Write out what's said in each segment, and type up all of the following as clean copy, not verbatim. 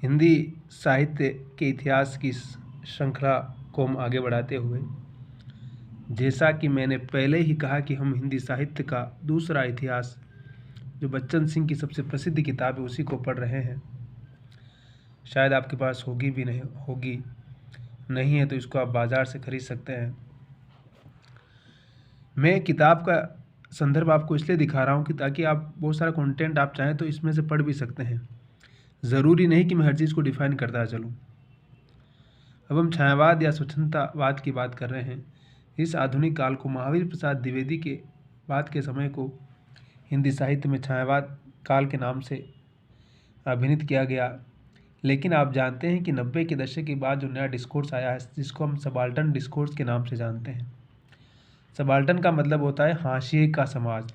हिंदी साहित्य के इतिहास की श्रृंखला को हम आगे बढ़ाते हुए, जैसा कि मैंने पहले ही कहा कि हम हिंदी साहित्य का दूसरा इतिहास, जो बच्चन सिंह की सबसे प्रसिद्ध किताब है, उसी को पढ़ रहे हैं। शायद आपके पास होगी भी नहीं होगी, नहीं है तो इसको आप बाज़ार से खरीद सकते हैं। मैं किताब का संदर्भ आपको इसलिए दिखा रहा हूँ कि ताकि आप बहुत सारा कंटेंट आप चाहें तो इसमें से पढ़ भी सकते हैं। ज़रूरी नहीं कि मैं हर चीज़ को डिफाइन करता चलूँ। अब हम छायावाद या स्वच्छंदतावाद की बात कर रहे हैं। इस आधुनिक काल को महावीर प्रसाद द्विवेदी के बाद के समय को हिंदी साहित्य में छायावाद काल के नाम से अभिहित किया गया। लेकिन आप जानते हैं कि 90 के दशक के बाद जो नया डिस्कोर्स आया है, जिसको हम सबाल्टर्न डिस्कोर्स के नाम से जानते हैं। सबाल्टर्न का मतलब होता है हाशिए का समाज।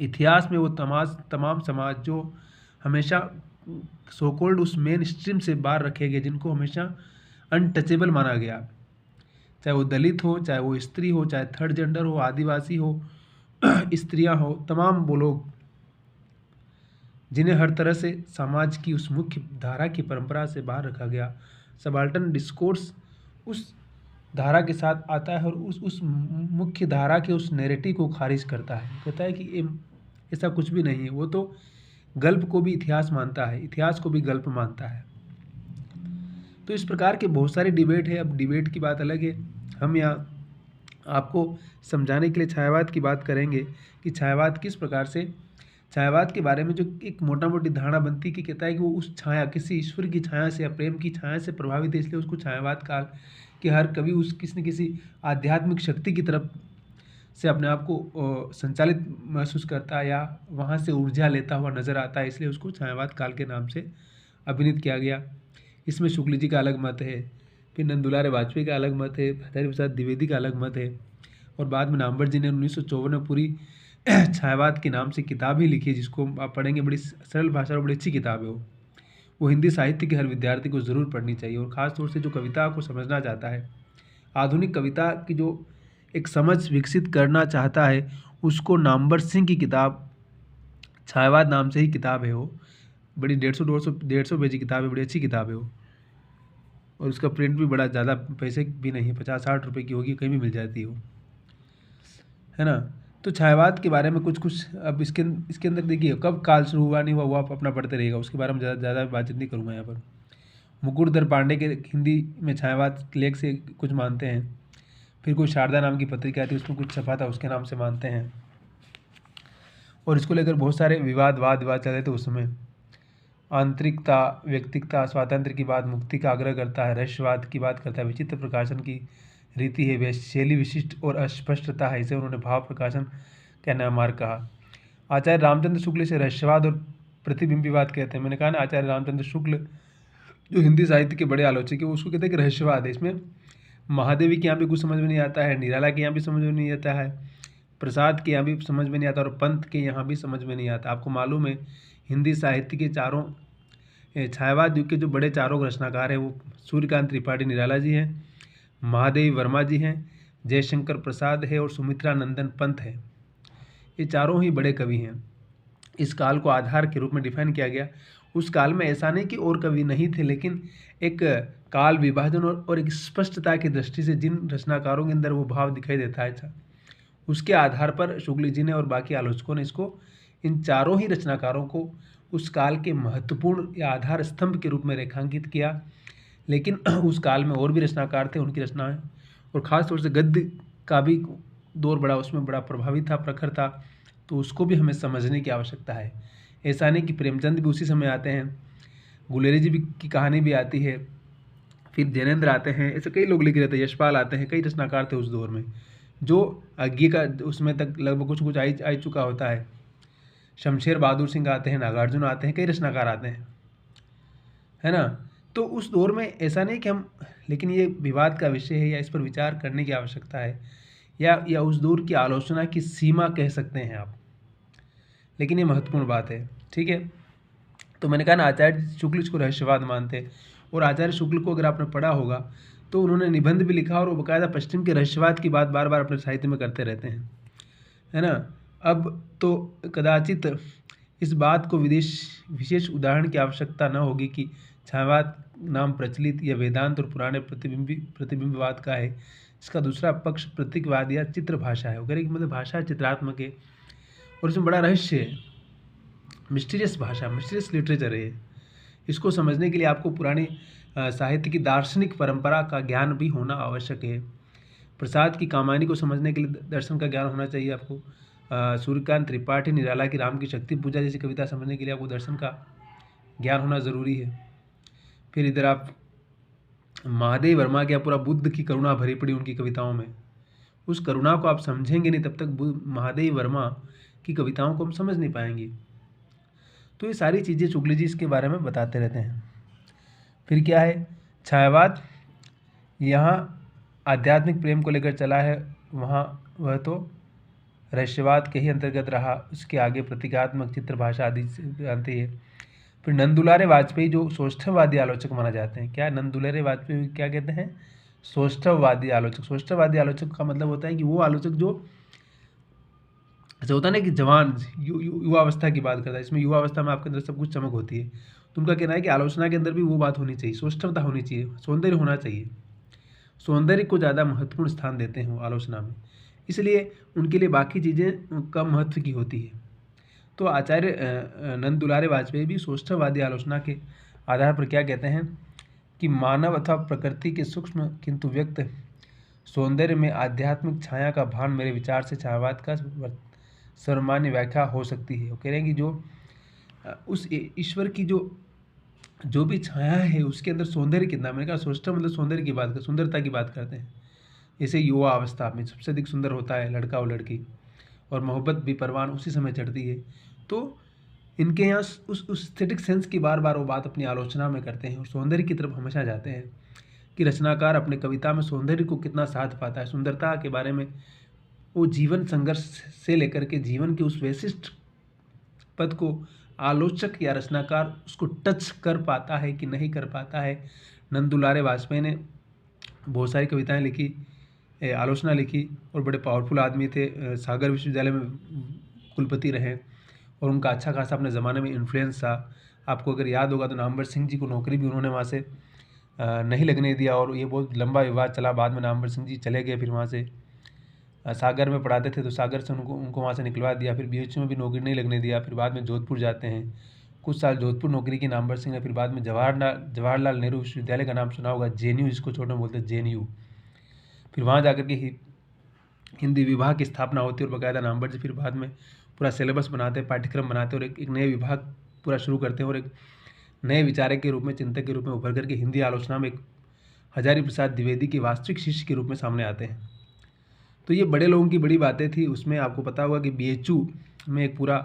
इतिहास में वो तमाम समाज जो हमेशा सो कॉल्ड उस मेन स्ट्रीम से बाहर रखे गए, जिनको हमेशा अनटचेबल माना गया, चाहे वो दलित हो, चाहे वो स्त्री हो, चाहे थर्ड जेंडर हो, आदिवासी हो, स्त्रियां हो, तमाम वो लोग जिन्हें हर तरह से समाज की उस मुख्य धारा की परंपरा से बाहर रखा गया। सबाल्टर्न डिस्कोर्स उस धारा के साथ आता है और उस मुख्य धारा के उस नैरेटिव को खारिज करता है, कहता है कि ऐसा कुछ भी नहीं है। वो तो गल्प को भी इतिहास मानता है, इतिहास को भी गल्प मानता है। तो इस प्रकार के बहुत सारे डिबेट है। अब डिबेट की बात अलग है, हम यहाँ आपको समझाने के लिए छायावाद की बात करेंगे कि छायावाद किस प्रकार से, छायावाद के बारे में जो एक मोटा मोटी धारणा बनती कि कहता है कि वो उस छाया, किसी ईश्वर की छाया से या प्रेम की छाया से प्रभावित है, इसलिए उसको छायावाद काल कि हर कवि उस किसी न किसी आध्यात्मिक शक्ति की तरफ से अपने आप को संचालित महसूस करता है या वहाँ से ऊर्जा लेता हुआ नजर आता है, इसलिए उसको छायावाद काल के नाम से अभिनीत किया गया। इसमें शुक्ल जी का अलग मत है, फिर नंदुलारे वाजपेयी का अलग मत है, हरिहर प्रसाद द्विवेदी का अलग मत है, और बाद में नामवर जी ने 1954 में पूरी छायावाद के नाम से किताब ही लिखी है, जिसको आप पढ़ेंगे। बड़ी सरल भाषा और बड़ी अच्छी किताब है वो हिंदी साहित्य के हर विद्यार्थी को ज़रूर पढ़नी चाहिए, और ख़ास तौर से जो कविता को समझना चाहता है, आधुनिक कविता की जो एक समझ विकसित करना चाहता है, उसको नामवर सिंह की किताब छायावाद नाम से ही किताब है वो, बड़ी 150 पेज की किताब है, बड़ी अच्छी किताब है वो, और उसका प्रिंट भी बड़ा ज़्यादा पैसे भी नहीं है, 50-60 रुपये की होगी, कहीं भी मिल जाती है वो, है ना। तो छायावाद के बारे में कुछ अब इसके अंदर देखिए, कब काल शुरू हुआ नहीं हुआ वो आप अपना पढ़ते रहेगा, उसके बारे में ज़्यादा बातचीत नहीं करूँगा यहाँ पर। मुकुटधर पांडे के हिंदी में छायावाद लेख से कुछ मानते हैं, फिर कोई शारदा नाम की पत्रिका थी, उसमें कुछ छपा था, उसके नाम से मानते हैं, और इसको लेकर बहुत सारे वाद चल रहे थे उस समय। आंतरिकता, व्यक्तिकता, स्वातंत्र की बात, मुक्ति का आग्रह करता है, रहस्यवाद की बात करता है, विचित्र प्रकाशन की रीति है, शैली विशिष्ट और अस्पष्टता है, इसे उन्होंने भाव प्रकाशन का नाम मार्ग कहा। आचार्य रामचंद्र शुक्ल इसे रहस्यवाद और प्रतिबिंबीवाद कहते हैं। मैंने कहा ना, आचार्य रामचंद्र शुक्ल जो हिंदी साहित्य के बड़े आलोचक है, उसको कहते हैं कि रहस्यवाद है। इसमें महादेवी के यहाँ भी कुछ समझ में नहीं आता है, निराला के यहाँ भी समझ में नहीं आता है, प्रसाद के यहाँ भी समझ में नहीं आता, और पंत के यहाँ भी समझ में नहीं आता। आपको मालूम है हिंदी साहित्य के चारों छायावाद युग के जो बड़े चारों रचनाकार हैं, वो सूर्यकांत त्रिपाठी निराला जी हैं, महादेवी वर्मा जी हैं, जयशंकर प्रसाद है, और सुमित्रा नंदन पंत है। ये चारों ही बड़े कवि हैं। इस काल को आधार के रूप में डिफाइन किया गया। उस काल में ऐसा नहीं कि और कवि नहीं थे, लेकिन एक काल विभाजन और एक स्पष्टता की दृष्टि से जिन रचनाकारों के अंदर वो भाव दिखाई देता है, उसके आधार पर शुक्ल जी ने और बाकी आलोचकों ने इसको, इन चारों ही रचनाकारों को उस काल के महत्वपूर्ण या आधार स्तंभ के रूप में रेखांकित किया। लेकिन उस काल में और भी रचनाकार थे, उनकी रचनाएं, और ख़ास तौर से गद्य का भी दौर बड़ा उसमें बड़ा प्रभावी था, प्रखर था, तो उसको भी हमें समझने की आवश्यकता है। ऐसा नहीं कि प्रेमचंद भी उसी समय आते हैं, गुलेरी जी भी की कहानी भी आती है, फिर जैनेन्द्र आते हैं, ऐसे कई लोग लिख रहे थे, यशपाल आते हैं, कई रचनाकार थे उस दौर में, जो अज्ञे का उसमें तक लगभग कुछ आ चुका होता है। शमशेर बहादुर सिंह आते हैं, नागार्जुन आते हैं, कई रचनाकार आते हैं, है ना। तो उस दौर में ऐसा नहीं कि हम, लेकिन ये विवाद का विषय है या इस पर विचार करने की आवश्यकता है, या उस दौर की आलोचना की सीमा कह सकते हैं आप, लेकिन ये महत्वपूर्ण बात है, ठीक है। तो मैंने कहा ना, आचार्य शुक्ल इसको रहस्यवाद मानते, और आचार्य शुक्ल को अगर आपने पढ़ा होगा तो उन्होंने निबंध भी लिखा, और वो बाकायदा पश्चिम के रहस्यवाद की बात बार बार अपने साहित्य में करते रहते हैं, है ना। अब तो कदाचित इस बात को विशेष उदाहरण की आवश्यकता न होगी कि छायावाद नाम प्रचलित या वेदांत और पुराने प्रतिबिंबवाद का है। इसका दूसरा पक्ष प्रतीकवाद या चित्र भाषा है। वगैरह मतलब भाषा चित्रात्मक है और इसमें बड़ा रहस्य है, मिस्टीरियस भाषा, मिस्टीरियस लिटरेचर है। इसको समझने के लिए आपको पुरानी साहित्य की दार्शनिक परंपरा का ज्ञान भी होना आवश्यक है। प्रसाद की कामायनी को समझने के लिए दर्शन का ज्ञान होना चाहिए आपको। सूर्यकांत त्रिपाठी निराला की राम की शक्ति पूजा जैसी कविता समझने के लिए आपको दर्शन का ज्ञान होना ज़रूरी है। फिर इधर आप महादेव वर्मा क्या पूरा बुद्ध की करुणा भरी पड़ी उनकी कविताओं में, उस करुणा को आप समझेंगे नहीं तब तक महादेव वर्मा की कविताओं को हम समझ नहीं पाएंगे। तो ये सारी चीज़ें शुक्ल जी इसके बारे में बताते रहते हैं। फिर क्या है, छायावाद यहाँ आध्यात्मिक प्रेम को लेकर चला है, वहाँ वह तो रहस्यवाद के ही अंतर्गत रहा। उसके आगे प्रतीकात्मक चित्र भाषा आदि आती है। फिर नंदुलारे वाजपेयी जो सौष्ठववादी आलोचक माना जाते हैं। क्या नंदुलारे वाजपेयी क्या कहते हैं? सौष्ठववादी आलोचक। सौष्ठववादी आलोचक का मतलब होता है कि वो आलोचक जो ऐसा होता है ना कि जवान युवावस्था की बात करता है। इसमें युवावस्था में आपके अंदर सब कुछ चमक होती है, तो उनका कहना है कि आलोचना के अंदर भी वो बात होनी चाहिए, सौष्ठवता होनी चाहिए, सौंदर्य होना चाहिए। सौंदर्य को ज़्यादा महत्वपूर्ण स्थान देते हैं वो आलोचना में, इसलिए उनके लिए बाकी चीज़ें कम महत्व की होती है। तो आचार्य नंद दुलारे वाजपेयी भी सौष्ठववादी आलोचना के आधार पर क्या कहते हैं कि मानव अथवा प्रकृति के सूक्ष्म किंतु व्यक्त सौंदर्य में आध्यात्मिक छाया का भान मेरे विचार से छायावाद का सर्वमान्य व्याख्या हो सकती है। वो कह रहे हैं कि जो उस ईश्वर की जो भी छाया है उसके अंदर सौंदर्य कितना, मैंने कहा सौष्ठव मतलब सौंदर्य की बात कर, सुंदरता की बात करते हैं। जैसे युवा अवस्था में सबसे अधिक सुंदर होता है लड़का और लड़की, और मोहब्बत भी परवान उसी समय चढ़ती है। तो इनके यहाँ उस एस्थेटिक सेंस की बार बार वो बात अपनी आलोचना में करते हैं और सौंदर्य की तरफ हमेशा जाते हैं कि रचनाकार अपने कविता में सौंदर्य को कितना साथ पाता है। सुंदरता के बारे में वो जीवन संघर्ष से लेकर के जीवन के उस वैशिष्ट पद को आलोचक या रचनाकार उसको टच कर पाता है कि नहीं कर पाता है। नंद दुलारे वाजपेयी ने बहुत सारी कविताएं लिखी, आलोचना लिखी और बड़े पावरफुल आदमी थे। सागर विश्वविद्यालय में कुलपति रहे और उनका अच्छा खासा अपने ज़माने में इन्फ्लुएंस था। आपको अगर याद होगा तो नामवर सिंह जी को नौकरी भी उन्होंने वहाँ से नहीं लगने दिया और ये बहुत लंबा विवाद चला। बाद में नामवर सिंह जी चले गए, फिर वहाँ से सागर में पढ़ाते थे तो सागर से उनको वहाँ से निकलवा दिया। फिर BHU में भी नौकरी नहीं लगने दिया। फिर बाद में जोधपुर जाते हैं, कुछ साल जोधपुर नौकरी की नामवर सिंह ने। फिर बाद में जवाहरलाल नेहरू विश्वविद्यालय का नाम सुना होगा, JNU जिसको छोटे में बोलते हैं JNU। फिर वहाँ जाकर के हिंदी विभाग की स्थापना होती है और बाकायदा नामवर जी फिर बाद में पूरा सिलेबस बनाते हैं, पाठ्यक्रम बनाते हैं और एक नए विभाग पूरा शुरू करते हैं और एक नए विचारक के रूप में, चिंतक के रूप में उभर करके हिंदी आलोचना में एक हजारी प्रसाद द्विवेदी के वास्तविक शिष्य के रूप में सामने आते हैं। तो ये बड़े लोगों की बड़ी बातें थी। उसमें आपको पता होगा कि BHU में एक पूरा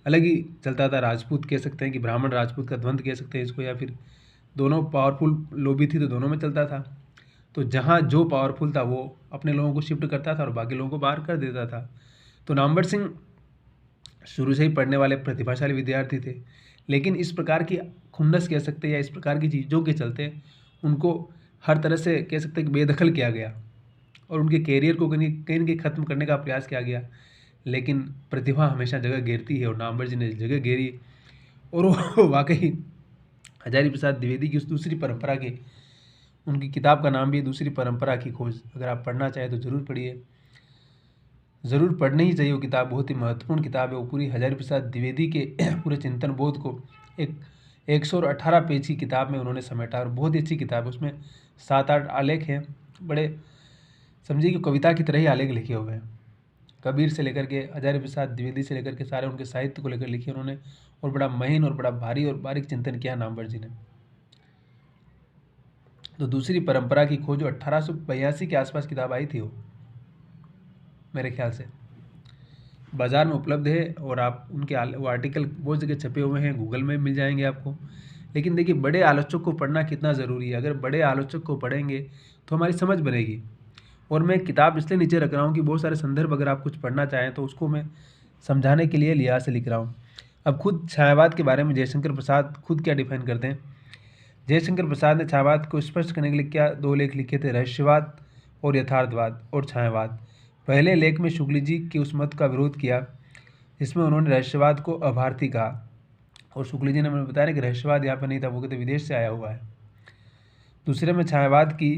अलग ही चलता था, राजपूत कह सकते हैं कि ब्राह्मण राजपूत का द्वंद्व कह सकते हैं इसको, या फिर दोनों पावरफुल लॉबी थी तो दोनों में चलता था। तो जहाँ जो पावरफुल था वो अपने लोगों को शिफ्ट करता था और बाकी लोगों को बाहर कर देता था। तो नामवर सिंह शुरू से ही पढ़ने वाले प्रतिभाशाली विद्यार्थी थे, लेकिन इस प्रकार की खुन्नस कह सकते हैं या इस प्रकार की चीज़ों के चलते उनको हर तरह से कह सकते हैं कि बेदखल किया गया और उनके कैरियर को कहीं न कहीं ख़त्म करने का प्रयास किया गया। लेकिन प्रतिभा हमेशा जगह घेरती है और नामवर जी ने जगह घेरी और वो वाकई हजारी प्रसाद द्विवेदी की उस दूसरी परंपरा के, उनकी किताब का नाम भी दूसरी परंपरा की खोज। अगर आप पढ़ना चाहें तो ज़रूर पढ़िए, ज़रूर पढ़नी ही चाहिए। वो किताब बहुत ही महत्वपूर्ण किताब है। वो पूरी हजारी प्रसाद द्विवेदी के पूरे चिंतन बोध को एक 118 पेज की किताब में उन्होंने समेटा और बहुत ही अच्छी किताब है। उसमें 7-8 आलेख हैं, बड़े समझिए कि कविता की तरह ही आलेख लिखे हुए हैं। कबीर से लेकर के हजारी प्रसाद द्विवेदी से लेकर के सारे उनके साहित्य को लेकर लिखे उन्होंने और बड़ा महीन और बड़ा भारी और बारीक चिंतन किया नामवर जी ने। तो दूसरी परंपरा की खोज 1882 के आसपास किताब आई थी वो, मेरे ख्याल से बाज़ार में उपलब्ध है और आप उनके वो आर्टिकल बहुत जगह छपे हुए हैं, गूगल में मिल जाएंगे आपको। लेकिन देखिए बड़े आलोचक को पढ़ना कितना ज़रूरी है। अगर बड़े आलोचक को पढ़ेंगे तो हमारी समझ बनेगी। और मैं किताब इसलिए नीचे रख रहा हूँ कि बहुत सारे संदर्भ अगर आप कुछ पढ़ना चाहें तो उसको मैं समझाने के लिए लिहाज से लिख रहा हूँ। अब खुद छायावाद के बारे में जयशंकर प्रसाद खुद क्या डिफाइन करते हैं। जयशंकर प्रसाद ने छायावाद को स्पष्ट करने के लिए क्या 2 लेख लिखे थे, रहस्यवाद और यथार्थवाद और छायावाद। पहले लेख में शुक्ल जी के उस मत का विरोध किया जिसमें उन्होंने रहस्यवाद को अभारती कहा और शुक्ल जी ने हमें बताया कि रहस्यवाद यहाँ पर नहीं था, वो कहते विदेश से आया हुआ है। दूसरे में छायावाद की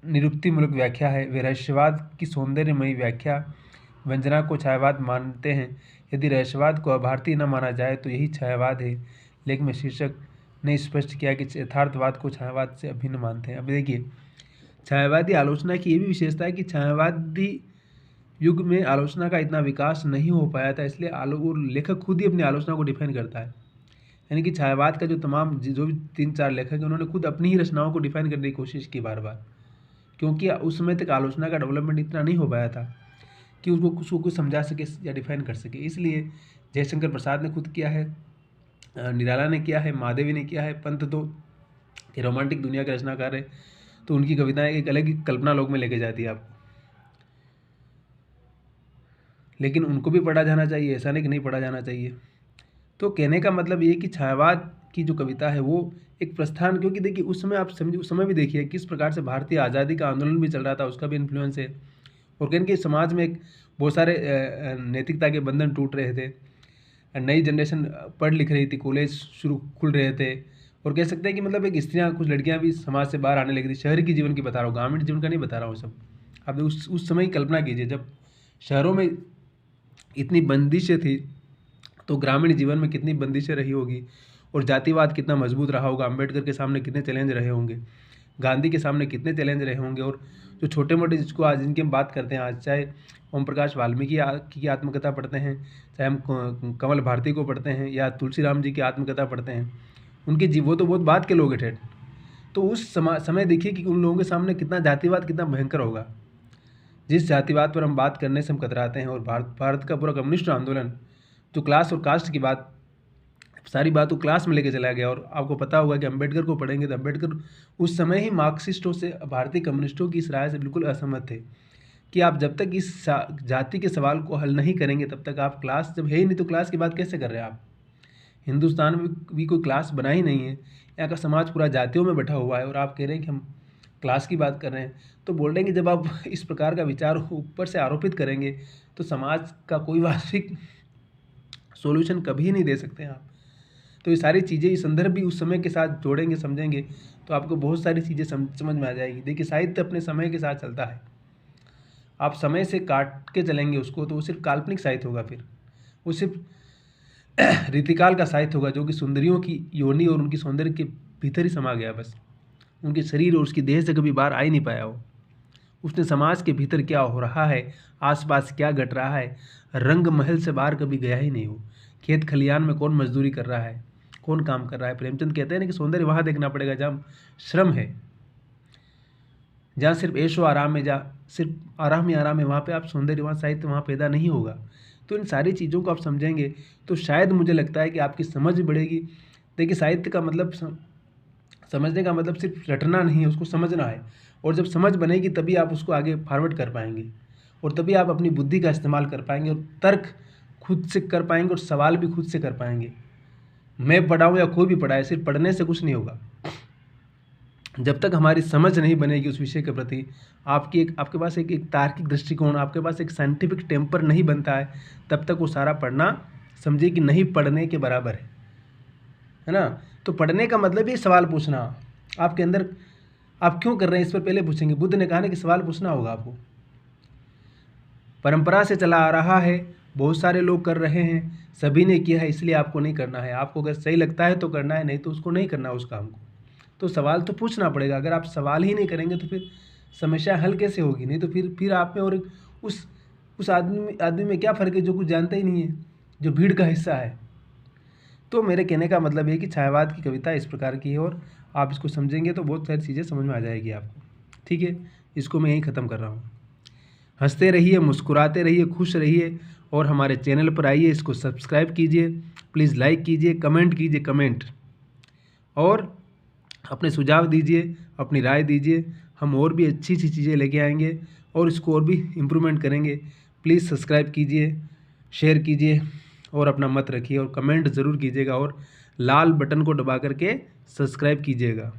निरुक्तिमूलक व्याख्या है। वे रहस्यवाद की सौंदर्यमयी व्याख्या व्यंजना को छायावाद मानते हैं। यदि रहस्यवाद को अभारतीय न माना जाए तो यही छायावाद है। लेख में शीर्षक ने स्पष्ट किया कि यथार्थवाद को छायावाद से अभिन्न मानते हैं। अब देखिए, छायावादी आलोचना की ये भी विशेषता है कि छायावादी युग में आलोचना का इतना विकास नहीं हो पाया था, इसलिए लेखक खुद ही अपनी आलोचना को डिफाइन करता है। यानी कि छायावाद का जो तमाम जो भी 3-4 लेखक हैं, उन्होंने खुद अपनी ही रचनाओं को डिफाइन करने की कोशिश की बार बार, क्योंकि उस समय तक आलोचना का डेवलपमेंट इतना नहीं हो पाया था कि उसको कुछ समझा सके या डिफाइन कर सके। इसलिए जयशंकर प्रसाद ने खुद किया है, निराला ने किया है, महादेवी ने किया है, पंत तो कि रोमांटिक दुनिया के रचनाकार है, तो उनकी कविताएं एक अलग ही कल्पना लोक में लेके जाती है आपको। लेकिन उनको भी पढ़ा जाना चाहिए, ऐसा नहीं कि नहीं पढ़ा जाना चाहिए। तो कहने का मतलब ये कि छायावाद की जो कविता है वो एक प्रस्थान, क्योंकि देखिए उस समय आप समझिए, उस समय भी देखिए किस प्रकार से भारतीय आज़ादी का आंदोलन भी चल रहा था, उसका भी इन्फ्लुएंस है। और कहें कि समाज में एक बहुत सारे नैतिकता के बंधन टूट रहे थे, नई जनरेशन पढ़ लिख रही थी, कॉलेज शुरू खुल रहे थे, और कह सकते हैं कि मतलब एक स्त्रियाँ, कुछ लड़कियाँ भी समाज से बाहर आने लगी थी। शहर की जीवन की बता रहा हूँ, ग्रामीण जीवन का नहीं बता रहा हूँ सब। अब उस समय की कल्पना कीजिए, जब शहरों में इतनी बंदिशें थी तो ग्रामीण जीवन में कितनी बंदिशें रही होगी, और जातिवाद कितना मजबूत रहा होगा। अम्बेडकर के सामने कितने चैलेंज रहे होंगे, गांधी के सामने कितने चैलेंज रहे होंगे। और जो छोटे मोटे जिसको आज जिनकी हम बात करते हैं आज, चाहे ओम प्रकाश वाल्मीकि की आत्मकथा पढ़ते हैं, चाहे हम कमल भारती को पढ़ते हैं, या तुलसीराम जी की आत्मकथा पढ़ते हैं, उनके वो तो बहुत बाद के लोग थे। तो उस समय देखिए कि उन लोगों के सामने कितना जातिवाद कितना भयंकर होगा। जिस जातिवाद पर हम बात करने से हम कतराते हैं, और भारत का पूरा कम्युनिस्ट आंदोलन जो क्लास और कास्ट की बात, सारी बात वो क्लास में लेके चला गया। और आपको पता होगा कि अम्बेडकर को पढ़ेंगे तो अम्बेडकर उस समय ही मार्क्सिस्टों से, भारतीय कम्युनिस्टों की इस राय से बिल्कुल असहमत थे कि आप जब तक इस जाति के सवाल को हल नहीं करेंगे तब तक आप क्लास, जब है ही नहीं तो क्लास की बात कैसे कर रहे हैं आप। हिंदुस्तान में भी कोई क्लास बना ही नहीं है, यहाँ का समाज पूरा जातियों में बैठा हुआ है, और आप कह रहे हैं कि हम क्लास की बात कर रहे हैं। तो बोल रहे हैं कि जब आप इस प्रकार का विचार ऊपर से आरोपित करेंगे तो समाज का कोई वास्तविक सॉल्यूशन कभी नहीं दे सकते हैं आप। तो ये सारी चीज़ें, ये संदर्भ भी उस समय के साथ जोड़ेंगे, समझेंगे तो आपको बहुत सारी चीज़ें समझ में आ जाएगी। देखिए, साहित्य अपने समय के साथ चलता है, आप समय से काट के चलेंगे उसको तो वो सिर्फ काल्पनिक साहित्य होगा, फिर वो सिर्फ रीतिकाल का साहित्य होगा, जो कि सुंदरियों की योनि और उनकी सौंदर्य के भीतर ही समा गया, बस उनके शरीर और उसकी देह से कभी बाहर आ ही नहीं पाया वो। उसने समाज के भीतर क्या हो रहा है, आसपास क्या घट रहा है, रंग महल से बाहर कभी गया ही नहीं वो। खेत खलियान में कौन मजदूरी कर रहा है, कौन काम कर रहा है। प्रेमचंद कहते हैं ना कि सौंदर्य वहाँ देखना पड़ेगा जहाँ श्रम है, जहाँ सिर्फ ऐशो आराम है, जहाँ सिर्फ आराम ही आराम है, वहाँ पे आप सौंदर्य, वहाँ साहित्य वहाँ पैदा नहीं होगा। तो इन सारी चीज़ों को आप समझेंगे तो शायद मुझे लगता है कि आपकी समझ भी बढ़ेगी। देखिए, साहित्य का मतलब, समझने का मतलब सिर्फ रटना नहीं है, उसको समझना है। और जब समझ बनेगी तभी आप उसको आगे फॉरवर्ड कर पाएंगे, और तभी आप अपनी बुद्धि का इस्तेमाल कर पाएंगे, और तर्क खुद से कर पाएंगे, और सवाल भी खुद से कर पाएंगे। मैं पढ़ाऊँ या कोई भी पढ़ाए, सिर्फ पढ़ने से कुछ नहीं होगा। जब तक हमारी समझ नहीं बनेगी उस विषय के प्रति, आपके पास एक तार्किक दृष्टिकोण, आपके पास एक साइंटिफिक टेम्पर नहीं बनता है, तब तक वो सारा पढ़ना समझिए कि नहीं पढ़ने के बराबर है ना। तो पढ़ने का मतलब ये सवाल पूछना, आपके अंदर आप क्यों कर रहे हैं इस पर पहले पूछेंगे। बुद्ध ने कहा ना कि सवाल पूछना होगा आपको। परंपरा से चला आ रहा है, बहुत सारे लोग कर रहे हैं, सभी ने किया है, इसलिए आपको नहीं करना है। आपको अगर सही लगता है तो करना है, नहीं तो उसको नहीं करना उस काम को। तो सवाल तो पूछना पड़ेगा। अगर आप सवाल ही नहीं करेंगे तो फिर समस्या हल कैसे होगी। नहीं तो फिर आप में और उस आदमी में क्या फ़र्क है जो कुछ जानता ही नहीं है, जो भीड़ का हिस्सा है। तो मेरे कहने का मतलब है कि छायावाद की कविता इस प्रकार की है, और आप इसको समझेंगे तो बहुत सारी चीज़ें समझ में आ जाएगी आपको। ठीक है, इसको मैं यहीं ख़त्म कर रहा हूँ। हंसते रहिए, मुस्कुराते रहिए, खुश रहिए, और हमारे चैनल पर आइए, इसको सब्सक्राइब कीजिए, प्लीज़ लाइक कीजिए, कमेंट कीजिए, और अपने सुझाव दीजिए, अपनी राय दीजिए। हम और भी अच्छी अच्छी चीज़ें लेके आएंगे और इसको और भी इम्प्रूवमेंट करेंगे। प्लीज़ सब्सक्राइब कीजिए, शेयर कीजिए, और अपना मत रखिए, और कमेंट ज़रूर कीजिएगा, और लाल बटन को दबा करके सब्सक्राइब कीजिएगा।